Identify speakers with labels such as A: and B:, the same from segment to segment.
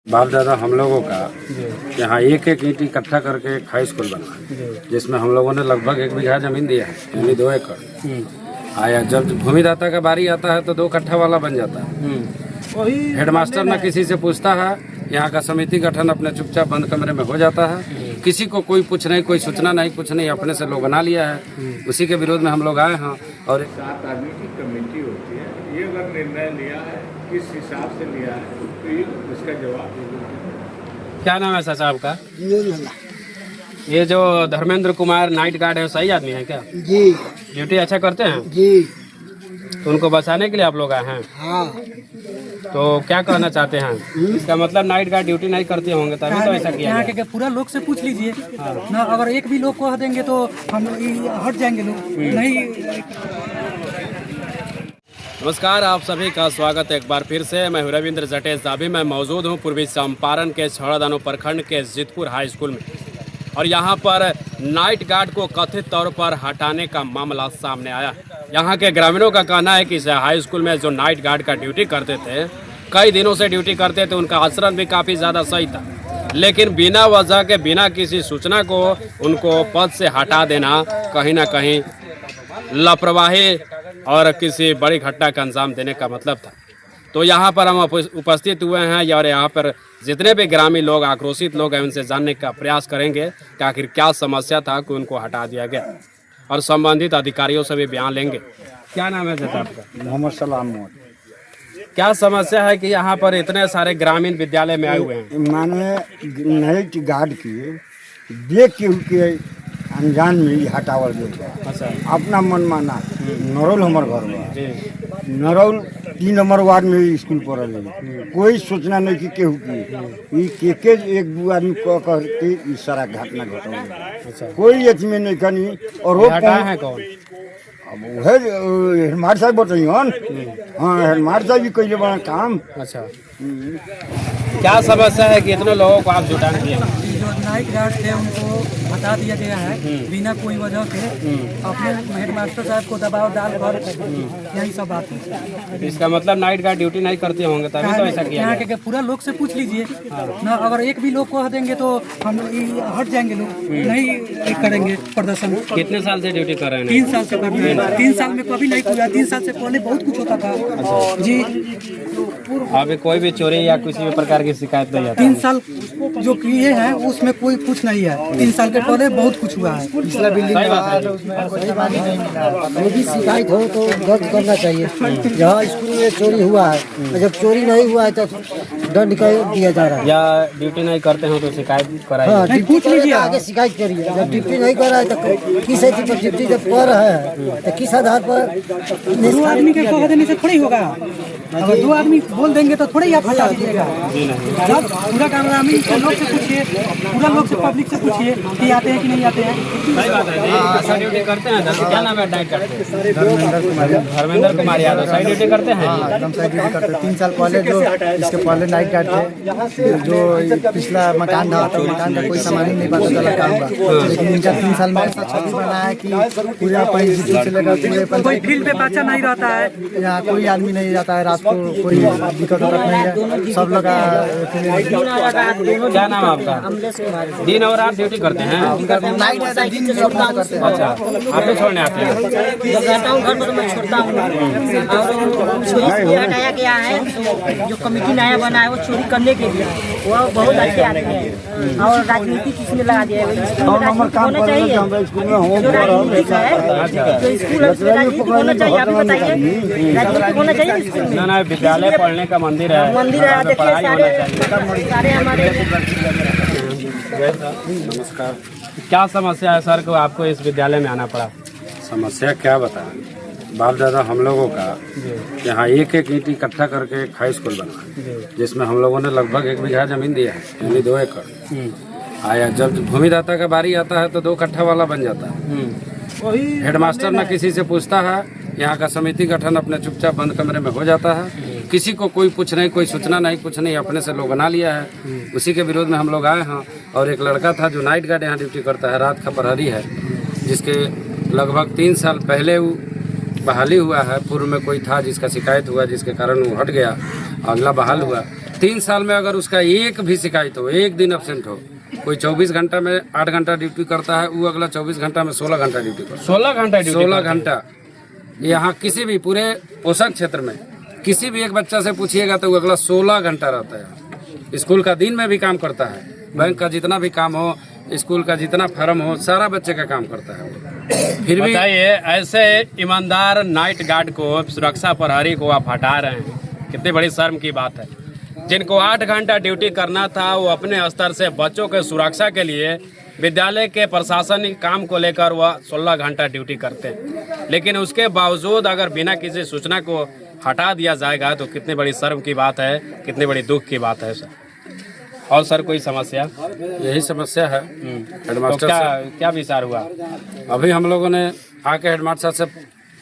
A: बाप दादा हम लोगों का यहाँ एक एक ईंट इकट्ठा करके एक हाई स्कूल बना, जिसमें हम लोगों ने लगभग 1 बीघा जमीन दिया है, यानी 2 एकड़। आया जब भूमिदाता का बारी आता है तो 2 कट्ठा वाला बन जाता है। हेडमास्टर न किसी से पूछता है, यहाँ का समिति गठन अपने चुपचाप बंद कमरे में हो जाता है। किसी को कोई पूछ नहीं, कोई सूचना नहीं, कुछ नहीं, अपने से लोग बना लिया है। उसी के विरोध में हम लोग आए हैं। और
B: 7 आदमी की कमेटी होती है, ये अगर निर्णय लिया है किस हिसाब से लिया है तो ये उसका जवाब।
C: क्या नाम है चाचा आपका? ये जो धर्मेंद्र कुमार नाइट गार्ड है, सही आदमी है क्या?
D: जी
C: ड्यूटी अच्छा करते हैं?
D: जी
C: तो उनको बचाने के लिए आप लोग आए हैं।
D: हाँ।
C: तो क्या कहना चाहते हैं? इसका मतलब नाइट गार्ड ड्यूटी नहीं करते होंगे तभी तो ऐसा किया
E: यहाँ
C: गया।
E: के पूरा लोग से पूछ लीजिए ना, अगर एक भी लोग कह देंगे तो हम हट जाएंगे लोग नहीं।
C: नमस्कार, आप सभी का स्वागत है एक बार फिर से। मैं हूं रविंद्र जटेश। अभी मैं मौजूद हूं पूर्वी चंपारण के छड़ादानो प्रखंड के जितपुर हाई स्कूल में, और यहां पर नाइट गार्ड को कथित तौर पर हटाने का मामला सामने आया है। यहां के ग्रामीणों का कहना है कि इस हाई स्कूल में जो नाइट गार्ड का ड्यूटी करते थे, कई दिनों से ड्यूटी करते थे, उनका आचरण भी काफ़ी ज़्यादा सही था, लेकिन बिना वजह के, बिना किसी सूचना को उनको पद से हटा देना कहीं ना कहीं लापरवाही और किसी बड़ी घटना का अंजाम देने का मतलब था। तो यहाँ पर हम उपस्थित हुए हैं और यहाँ पर जितने भी ग्रामीण लोग, आक्रोशित लोग हैं, उनसे जानने का प्रयास करेंगे कि आखिर क्या समस्या था कि उनको हटा दिया गया, और संबंधित अधिकारियों से भी बयान लेंगे। क्या नाम है चाचा आपका?
D: मोहम्मद सलाम।
C: क्या समस्या है कि यहाँ पर इतने सारे ग्रामीण विद्यालय में आए हुए हैं?
D: माने नाइट गार्ड की देख के अनजान में ही हटावल गया।
C: अच्छा,
D: अपना मन माना। नरौल हमार घर बा,
C: जी
D: नरौल 3 नंबर वार्ड में स्कूल पढ़ल है। कोई सूचना नहीं कि केहू की के 1-2 आदमी कह करके ई सारा घटना घटल।
C: अच्छा,
D: कोई एथी में नहीं कनी। और वो
C: हटाए हैं कौन?
D: अब वह हेडमास्टर साहब बताइए। हाँ, हेडमास्टर साहब भी कैले बड़ा काम।
C: अच्छा, क्या समस्या है कि इतने लोगों को आप जुटाने दिए?
E: जो नाइट गार्ड थे उनको हटा दिया गया है बिना कोई वजह के, अपने हेडमास्टर साहब को दबाव डालकर, यही सब बात है।
C: इसका मतलब नाइट गार्ड ड्यूटी नहीं करते होंगे तभी तो ऐसा किया
E: यहाँ
C: गया।
E: के पूरा लोग से पूछ लीजिए ना, अगर एक भी लोग कह देंगे तो हम हट जाएंगे लोग नहीं करेंगे प्रदर्शन।
C: कितने साल से ड्यूटी कर रहे हैं?
E: 3 साल से कर रहे हैं। 3 साल में कभी नहीं किया। 3 साल से पहले बहुत कुछ होता था जी।
C: अभी कोई भी चोरी या किसी भी प्रकार की शिकायत नहीं आती?
E: 3 साल जो किए हैं उसमें कोई कुछ नहीं है। 3 साल के पहले बहुत कुछ हुआ है।
D: पिछला बिल्डिंग
C: सही बात है।
D: जो भी शिकायत हो तो दर्ज करना चाहिए। जहाँ स्कूल में चोरी हुआ है, जब चोरी नहीं हुआ है तो दंड कर दिया जा रहा है।
C: या ड्यूटी नहीं करते हो तो शिकायत कराइए।
D: हाँ,
E: नहीं, पूछ लीजिए।
D: आगे शिकायत करिए। जब ड्यूटी नहीं कर रहा है तो किस एथी पर ड्यूटी जब कर रहा है तो किस आधार पर?
E: 2 आदमी के कह देने से थोड़ी होगा। अगर 2 आदमी बोल देंगे तो थोड़ी आप हटा दीजिएगा। जब पूरा ग्रामीण के लोग से पूछिए, पूरा लोग से, पब्लिक से पूछिए कि आते हैं कि नहीं आते हैं।
C: सही बात है। सही ड्यूटी करते हैं। क्या नाम है नाइट गार्ड? धर्मेंद्र कुमार यादव। सही ड्यूटी करते हैं?
F: एकदम सही ड्यूटी करते हैं। 3 साल पहले जो इसके पहले नाइट गार्ड थे, जो पिछला मकान था तो मकान का कोई सामान ही नहीं पता चला काम का, लेकिन इनका 3 साल में ऐसा छवि बना है कि पूरे अपन से लेकर
E: कोई फील्ड पे बच्चा नहीं रहता है,
F: यहाँ कोई आदमी नहीं जाता है। रात को कोई दिक्कत नहीं है, सब लोग
C: क्या नाम है आपका? दिन और रात ड्यूटी करते हैं?
F: नाइट रहता है, दिन छोड़ता करते हैं।
C: अच्छा, आप भी छोड़ने आते हैं?
G: जब रहता हूँ घर पर तो मैं छोड़ता हूँ। और चोरी से हटाया गया है, जो कमेटी नया बना है वो चोरी करने के लिए वो बहुत अच्छे आते हैं, और राजनीति किसने लगा दिया है? स्कूल में राजनीति होना चाहिए। जो राजनीतिक है, जो स्कूल है उसमें राजनीति होना चाहिए। आप बताइए, राजनीति होना चाहिए स्कूल में?
C: ना विद्यालय पढ़ने का मंदिर है,
G: मंदिर है, देखिए सारे हमारे।
A: नमस्कार।
C: क्या समस्या है सर को आपको इस विद्यालय में आना पड़ा?
A: समस्या क्या बताएं? बाप दादा हम लोगों का यहाँ एक एक ईंट इकट्ठा करके एक हाई स्कूल बना, जिसमें हम लोगों ने लगभग 1 बीघा जमीन दिया है, यानी 2 एकड़। आया जब भूमिदाता का बारी आता है तो 2 कट्ठा वाला बन जाता है। हेडमास्टर न किसी से पूछता है, यहाँ का समिति गठन अपने चुपचाप बंद कमरे में हो जाता है। किसी को कोई पूछ नहीं, कोई सूचना नहीं, कुछ नहीं, अपने से लोग बना लिया है। उसी के विरोध में हम लोग आए हैं। और एक लड़का था जो नाइट गार्ड यहाँ ड्यूटी करता है, रात का प्रहरी है, जिसके लगभग 3 साल पहले वो बहाली हुआ है। पूर्व में कोई था जिसका शिकायत हुआ, जिसके कारण वो हट गया, अगला बहाल हुआ। 3 साल में अगर उसका एक भी शिकायत हो, एक दिन एब्सेंट हो, कोई 24 घंटा में 8 घंटा ड्यूटी करता है, वो अगला 24 घंटा में 16 घंटा ड्यूटी करता है।
C: 16 घंटा ड्यूटी
A: 16 घंटा। यहाँ किसी भी पूरे पोषक क्षेत्र में किसी भी एक बच्चा से पूछिएगा तो वो अगला 16 घंटा रहता है। स्कूल का दिन में भी काम करता है, बैंक का जितना भी काम हो, स्कूल का जितना फर्म हो, सारा बच्चे का काम करता है। फिर भी
C: बताइए, ऐसे ईमानदार नाइट गार्ड को, सुरक्षा प्रहरी को आप हटा रहे हैं, कितनी बड़ी शर्म की बात है। जिनको 8 घंटा ड्यूटी करना था, वो अपने स्तर से बच्चों के सुरक्षा के लिए विद्यालय के प्रशासनिक काम को लेकर वह 16 घंटा ड्यूटी करते हैं, लेकिन उसके बावजूद अगर बिना किसी सूचना को हटा दिया जाएगा तो कितनी बड़ी शर्म की बात है, कितनी बड़ी दुख की बात है सर। और सर कोई समस्या?
A: यही समस्या है
C: तो
A: हेडमास्टर
C: क्या विचार हुआ?
A: अभी हम लोगों ने आके हेडमास्टर से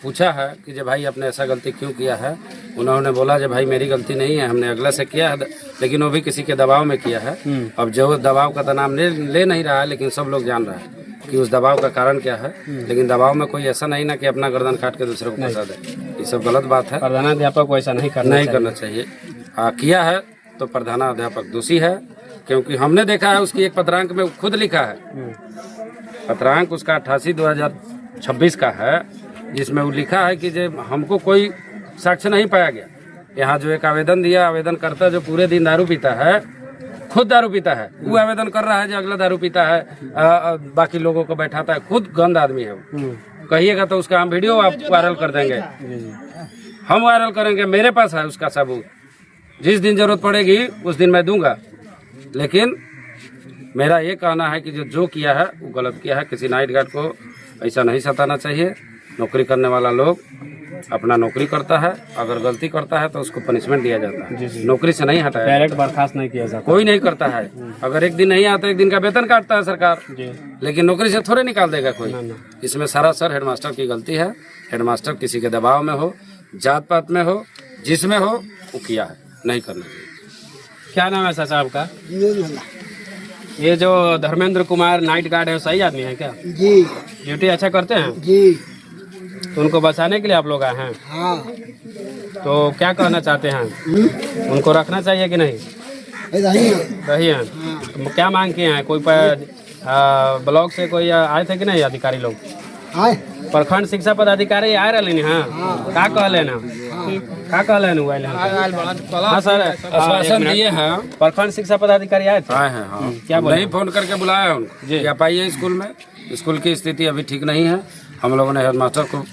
A: पूछा है कि जो भाई आपने ऐसा गलती क्यों किया है। उन्होंने बोला जो भाई मेरी गलती नहीं है, हमने अगले से किया है, लेकिन वो भी किसी के दबाव में किया है। अब जो दबाव का तो नाम ले नहीं रहा है, लेकिन सब लोग जान रहे हैं कि उस दबाव का कारण क्या है। लेकिन दबाव में कोई ऐसा नहीं ना कि अपना गर्दन काट के दूसरे को फंसा दे, ये सब गलत बात है।
C: प्रधानाध्यापक को ऐसा नहीं करना
A: चाहिए। किया है तो प्रधानाध्यापक दोषी है, क्योंकि हमने देखा है उसकी एक पत्रांक में खुद लिखा है, पत्रांक उसका 88/2026 का है, जिसमें वो लिखा है कि जो हमको कोई साक्ष्य नहीं पाया गया। यहाँ जो एक आवेदन दिया, आवेदन करता जो पूरे दिन दारू पीता है, खुद दारू पीता है, वो आवेदन कर रहा है जो अगला दारू पीता है, बाकी लोगों को बैठाता है, खुद गंद आदमी है वो। कहिएगा तो उसका हम वीडियो आप वायरल कर देंगे, हम वायरल करेंगे, मेरे पास है उसका सबूत। जिस दिन जरूरत पड़ेगी उस दिन मैं दूंगा। लेकिन मेरा ये कहना है कि जो किया है वो गलत किया है। किसी नाइट गार्ड को ऐसा नहीं सताना चाहिए। नौकरी करने वाला लोग अपना नौकरी करता है, अगर गलती करता है तो उसको पनिशमेंट दिया जाता है, नौकरी से नहीं हटाया,
C: डायरेक्ट बर्खास्त नहीं किया जाता,
A: कोई नहीं करता है। अगर एक दिन नहीं आता, एक दिन का वेतन काटता है सरकार, लेकिन नौकरी से थोड़े निकाल देगा कोई। इसमें सरासर हेडमास्टर की गलती है। हेडमास्टर किसी के दबाव में हो, जात पात में हो, जिसमें हो, वो किया है, नहीं करना चाहिए।
C: क्या नाम है चाचा आपका? ये जो धर्मेंद्र कुमार नाइट गार्ड है, सही आदमी है क्या?
D: जी
C: ड्यूटी अच्छा करते हैं?
D: जी।
C: तो उनको बचाने के लिए आप लोग आए हैं?
D: हाँ।
C: तो क्या कहना चाहते हैं, उनको रखना चाहिए कि नहीं? सही है। तो क्या मांग किए हैं? कोई ब्लॉक से कोई आए थे कि नहीं अधिकारी लोग?
D: आए।
C: प्रखंड शिक्षा पदाधिकारी आए रहे हैं? क्या कहले ना? क्या कहले हाँ सर,
A: आश्वासन दिए हैं।
C: प्रखंड शिक्षा पदाधिकारी आए थे?
A: आए हैं, हाँ।
C: क्या बोले?
A: नहीं, फोन करके बुलाया है उनको कि आप आइए स्कूल में। स्कूल की स्थिति अभी ठीक नहीं है। हम लोगों ने हेडमास्टर को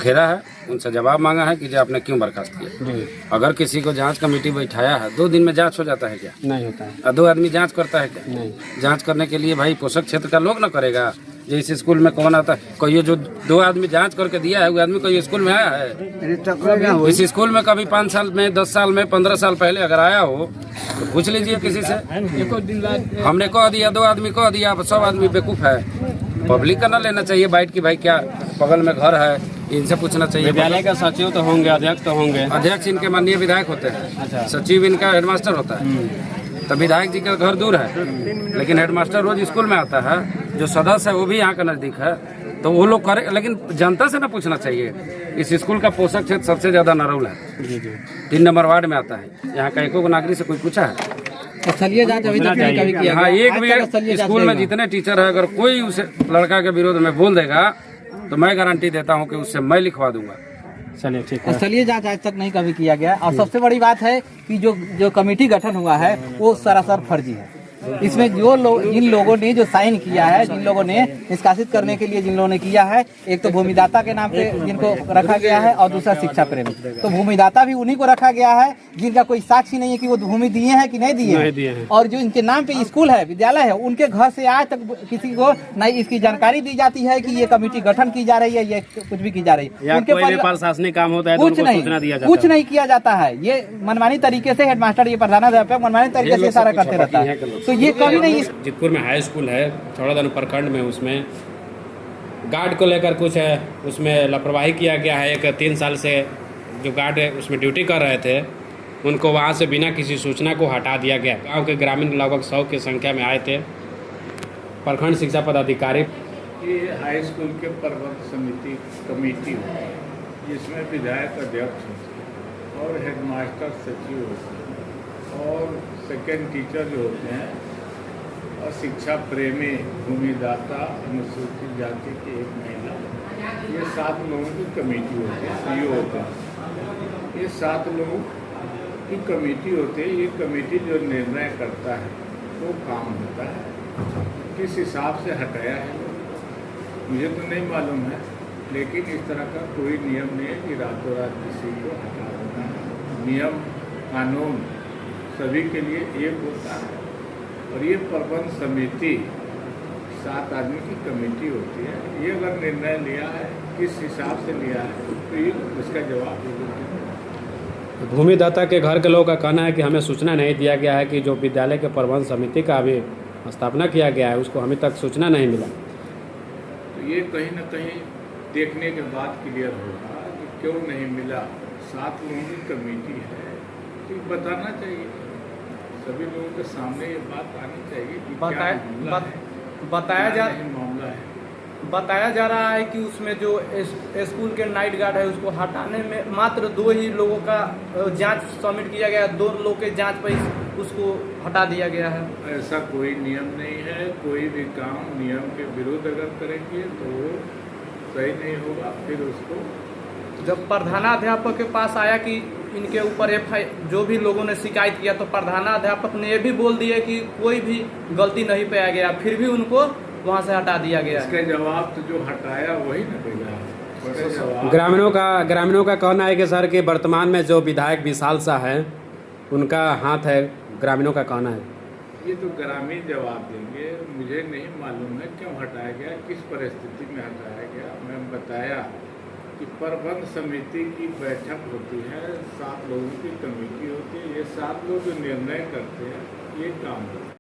A: घेरा है, उनसे जवाब मांगा है कि जो आपने क्यों बर्खास्त किया। अगर किसी को जांच कमेटी बैठाया है, 2 दिन में जांच हो जाता है क्या?
C: नहीं होता है।
A: 2 आदमी जांच करता है क्या?
C: नहीं।
A: जांच करने के लिए भाई पोषक क्षेत्र का लोग ना करेगा। जिस स्कूल में कौन आता है? कोई जो 2 आदमी जांच करके दिया है, वो आदमी कोई स्कूल में आया है? इस स्कूल में कभी 5 साल में, 10 साल में, 15 साल पहले अगर आया हो तो पूछ लीजिए किसी से। हमने कह दिया, 2 आदमी कह दिया, अब 100 आदमी बेवकूफ है। पब्लिक का ना लेना चाहिए बैठ की भाई क्या बगल में घर है, इनसे पूछना चाहिए।
C: विद्यालय का सचिव तो होंगे, अध्यक्ष तो होंगे।
A: अध्यक्ष इनके माननीय विधायक होते हैं। अच्छा। सचिव इनका हेडमास्टर होता है। तो विधायक जी का घर दूर है, लेकिन हेडमास्टर रोज स्कूल में आता है। जो सदस्य है वो भी यहाँ का नजदीक है, तो वो लोग करे, लेकिन जनता से ना पूछना चाहिए। इस स्कूल का पोषक क्षेत्र सबसे ज्यादा नरौल है, 3 नंबर वार्ड में आता है। यहाँ का एक नागरिक से कोई पूछा है?
E: स्थलीय जांच अभी तक नहीं कभी किया।
A: हाँ, एक भी स्कूल में जितने टीचर है, अगर कोई उस लड़का के विरोध में बोल देगा तो मैं गारंटी देता हूँ कि उससे मैं लिखवा दूंगा।
C: चलिए ठीक है।
E: स्थलीय जांच आज तक नहीं कभी किया गया। और सबसे बड़ी बात है कि जो कमेटी गठन हुआ है वो सरासर फर्जी है। इसमें जिन लोगों ने जो साइन किया है, जिन लोगों ने निष्कासित करने के लिए जिन लोगों ने किया है, एक तो भूमिदाता के नाम पे जिनको रखा गया है और दूसरा शिक्षा प्रेमी। तो भूमिदाता भी उन्हीं को रखा गया है जिनका कोई साक्षी नहीं है कि वो भूमि दिए हैं कि नहीं दिए हैं। और जो इनके नाम पे स्कूल है, विद्यालय है, उनके घर से आज तक किसी को नहीं इसकी जानकारी दी जाती है कि ये कमेटी गठन की जा रही है, ये कुछ भी की जा रही है। उनके
C: प्रशासनिक काम होता है,
E: कुछ नहीं किया जाता है। ये मनमानी तरीके से हेडमास्टर, ये प्रधानाध्यापक मनमानी तरीके से सारा करते रहता है। तो ये कभी नहीं।
C: जितपुर में हाई स्कूल है, छौड़ादानो प्रखंड में, उसमें गार्ड को लेकर कुछ है, उसमें लापरवाही किया गया है। एक 3 साल से जो गार्ड उसमें ड्यूटी कर रहे थे, उनको वहाँ से बिना किसी सूचना को हटा दिया गया। गांव के ग्रामीण लगभग 100 की संख्या में आए थे। प्रखंड शिक्षा पदाधिकारी,
B: ये हाई स्कूल के प्रबंध समिति कमेटी होती है, जिसमें विधायक अध्यक्ष होते हैं और हेडमास्टर सचिव होते हैं। और सेकंड टीचर जो होते हैं और शिक्षा प्रेमी, भूमिदाता, अनुसूचित जाति की एक महिला, ये 7 लोगों की कमेटी होती है, सीईओ होते हैं। ये 7 लोगों की कमेटी होती है। ये कमेटी जो निर्णय करता है वो काम होता है। किस हिसाब से हटाया है मुझे तो नहीं मालूम है, लेकिन इस तरह का कोई नियम नहीं है कि रातों रात किसी को हटा देना है। नियम कानून सभी के लिए एक होता है और ये प्रबंध समिति 7 आदमी की कमेटी होती है। ये अगर निर्णय लिया है, किस हिसाब से लिया है, तो ये उसका जवाब
C: भूमिदाता के घर के लोगों का कहना है कि हमें सूचना नहीं दिया गया है कि जो विद्यालय के प्रबंध समिति का अभी स्थापना किया गया है उसको अभी तक सूचना नहीं मिला।
B: तो ये कहीं ना कहीं देखने के बाद क्लियर होगा कि क्यों नहीं मिला। 7 लोगों की कमेटी है तो बताना चाहिए, सभी लोगों के सामने ये बात आनी चाहिए कि क्या मामला है, क्या नहीं मामला है।
H: बताया जा रहा है कि उसमें जो स्कूल के नाइट गार्ड है उसको हटाने में मात्र 2 ही लोगों का जांच सबमिट किया गया, 2 लोगों के जांच पर उसको हटा दिया गया है।
B: ऐसा कोई नियम नहीं है। कोई भी काम नियम के विरुद्ध अगर करेंगे तो सही नहीं होगा। फिर उसको
H: जब प्रधानाध्यापक के पास आया कि इनके ऊपर जो भी लोगों ने शिकायत किया तो प्रधानाध्यापक ने ये भी बोल दिया कि कोई भी गलती नहीं पाया गया, फिर भी उनको वहाँ से हटा दिया गया।
B: इसका जवाब तो जो हटाया वही न देगा।
C: ग्रामीणों का कहना है कि सर कि वर्तमान में जो विधायक विशाल शाह है उनका हाथ है, ग्रामीणों का कहना है।
B: ये तो ग्रामीण जवाब देंगे, मुझे नहीं मालूम है क्यों हटाया गया, किस परिस्थिति में हटाया गया। मैं बताया कि प्रबंध समिति की बैठक होती है, 7 लोगों की कमेटी होती है। ये 7 लोग जो निर्णय करते हैं ये काम होता है।